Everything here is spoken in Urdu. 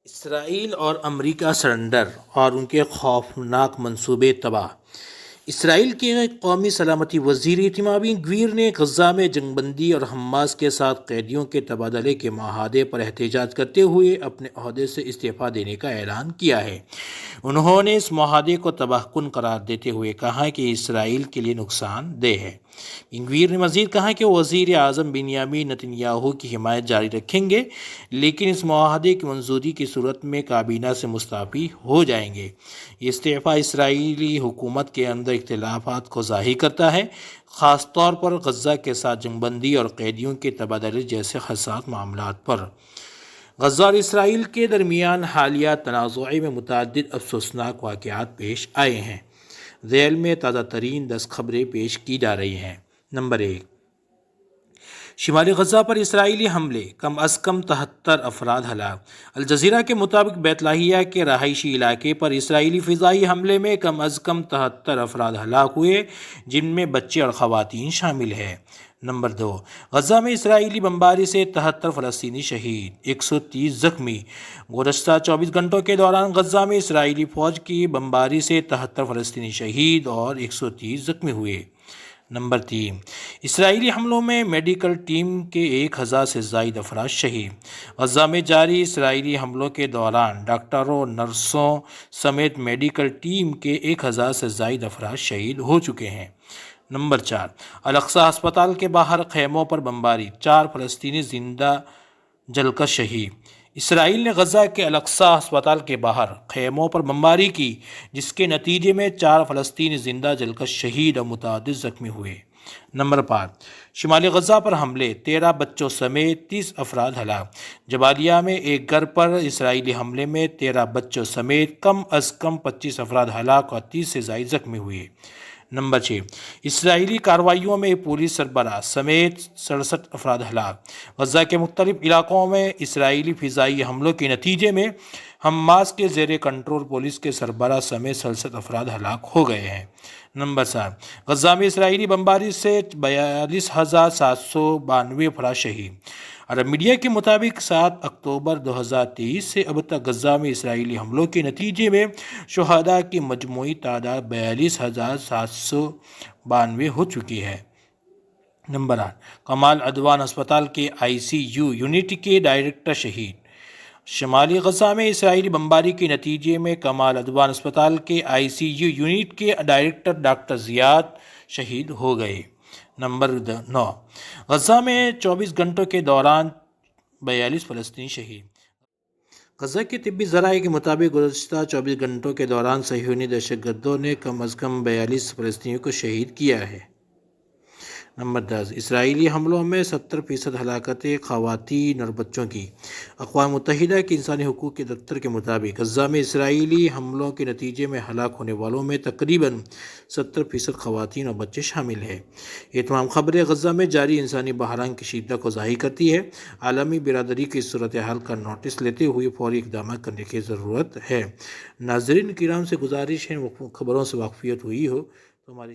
اسرائیل اور امریکہ سرنڈر اور ان کے خوفناک منصوبے تباہ۔ اسرائیل کے قومی سلامتی وزیر ایتمام گویر نے غزہ میں جنگ بندی اور حماس کے ساتھ قیدیوں کے تبادلے کے معاہدے پر احتجاج کرتے ہوئے اپنے عہدے سے استعفیٰ دینے کا اعلان کیا ہے۔ انہوں نے اس معاہدے کو تباہ کن قرار دیتے ہوئے کہا کہ اسرائیل کے لیے نقصان دہ ہے۔ گویر نے مزید کہا کہ وہ وزیر اعظم بنیامین نتن یاہو کی حمایت جاری رکھیں گے، لیکن اس معاہدے کی منظوری کی صورت میں کابینہ سے مستعفی ہو جائیں گے۔ یہ استعفیٰ اسرائیلی حکومت کے اندر اختلافات کو ظاہر کرتا ہے، خاص طور پر غزہ کے ساتھ جنگ بندی اور قیدیوں کے تبادلے جیسے حساس معاملات پر۔ غزہ اور اسرائیل کے درمیان حالیہ تنازع میں متعدد افسوسناک واقعات پیش آئے ہیں۔ ذیل میں تازہ ترین 10 خبریں پیش کی جا رہی ہیں۔ نمبر 1، شمالی غزہ پر اسرائیلی حملے، کم از کم 73 افراد ہلاک۔ الجزیرہ کے مطابق بیت لاہیہ کے رہائشی علاقے پر اسرائیلی فضائی حملے میں کم از کم 73 افراد ہلاک ہوئے، جن میں بچے اور خواتین شامل ہیں۔ نمبر 2، غزہ میں اسرائیلی بمباری سے 73 فلسطینی شہید، 130 زخمی۔ گزشتہ 24 گھنٹوں کے دوران غزہ میں اسرائیلی فوج کی بمباری سے 73 فلسطینی شہید اور 130 زخمی ہوئے۔ نمبر 3، اسرائیلی حملوں میں میڈیکل ٹیم کے 1000 سے زائد افراد شہید۔ غزہ میں جاری اسرائیلی حملوں کے دوران ڈاکٹروں، نرسوں سمیت میڈیکل ٹیم کے 1000 سے زائد افراد شہید ہو چکے ہیں۔ نمبر 4، الاقصی ہسپتال کے باہر خیموں پر بمباری، 4 فلسطینی زندہ جل کر شہید۔ اسرائیل نے غزہ کے الاقصی ہسپتال کے باہر خیموں پر بمباری کی، جس کے نتیجے میں 4 فلسطینی زندہ جل کر شہید اور متعدد زخمی ہوئے۔ نمبر 5، شمالی غزہ پر حملے، 13 بچوں سمیت 30 افراد ہلاک۔ جبالیہ میں ایک گھر پر اسرائیلی حملے میں 13 بچوں سمیت کم از کم 25 افراد ہلاک اور 30 سے زائد زخمی ہوئے۔ نمبر 6، اسرائیلی کارروائیوں میں پولیس سربراہ سمیت 67 افراد ہلاک۔ غزہ کے مختلف علاقوں میں اسرائیلی فضائی حملوں کے نتیجے میں حماس کے زیر کنٹرول پولیس کے سربراہ سمیت 67 افراد ہلاک ہو گئے ہیں۔ نمبر 7، غزہ میں اسرائیلی بمباری سے 42,792 افراد شہید۔ عرب میڈیا کے مطابق 7 اکتوبر 2023 سے اب تک غزہ میں اسرائیلی حملوں کے نتیجے میں شہداء کی مجموعی تعداد 42,792 ہو چکی ہے۔ نمبر 8، کمال عدوان ہسپتال کے ICU یونٹ کے ڈائریکٹر شہید۔ شمالی غزہ میں اسرائیلی بمباری کے نتیجے میں کمال عدوان ہسپتال کے ICU یونٹ کے ڈائریکٹر ڈاکٹر زیاد شہید ہو گئے۔ نمبر 9، غزہ میں 24 گھنٹوں کے دوران 42 فلسطینی شہید۔ غزہ کے طبی ذرائع کے مطابق گزشتہ 24 گھنٹوں کے دوران صہیونی دہشت گردوں نے کم از کم 42 فلسطینیوں کو شہید کیا ہے۔ نمبر 10، اسرائیلی حملوں میں 70% ہلاکتیں خواتین اور بچوں کی۔ اقوام متحدہ کے انسانی حقوق کے دفتر کے مطابق غزہ میں اسرائیلی حملوں کے نتیجے میں ہلاک ہونے والوں میں تقریباً 70% خواتین اور بچے شامل ہیں۔ یہ تمام خبریں غزہ میں جاری انسانی بحران کی شدت کو ظاہر کرتی ہے۔ عالمی برادری کی صورتحال کا نوٹس لیتے ہوئے فوری اقدامات کرنے کی ضرورت ہے۔ ناظرین کرام سے گزارش ہے، خبروں سے واقفیت ہوئی ہو تو ہماری